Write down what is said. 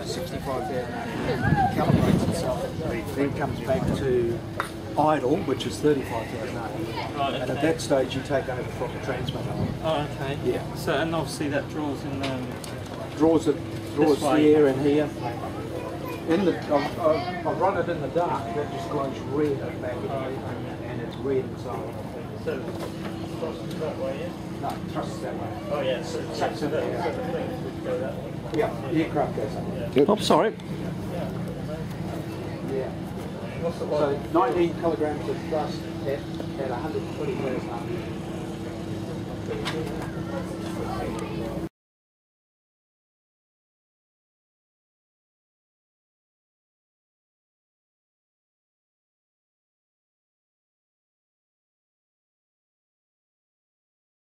65,000 RPM, calibrates itself, then comes back to idle, which is 35,000 RPM. Right, And at that stage you take over from the transmitter. Oh, okay. Yeah. So, and obviously that draws in. Draws This way. here and here. I've run it in the dark, that just glows red at the back and it's red inside. So, thrust that way, yeah? No, thrust that way. Oh, yeah. So Sucks in that, there. so the thing would go that way. Yeah, the aircraft goes up. Oh, sorry. Yeah. What's the So 19 kilograms of thrust at 120,000 RPM.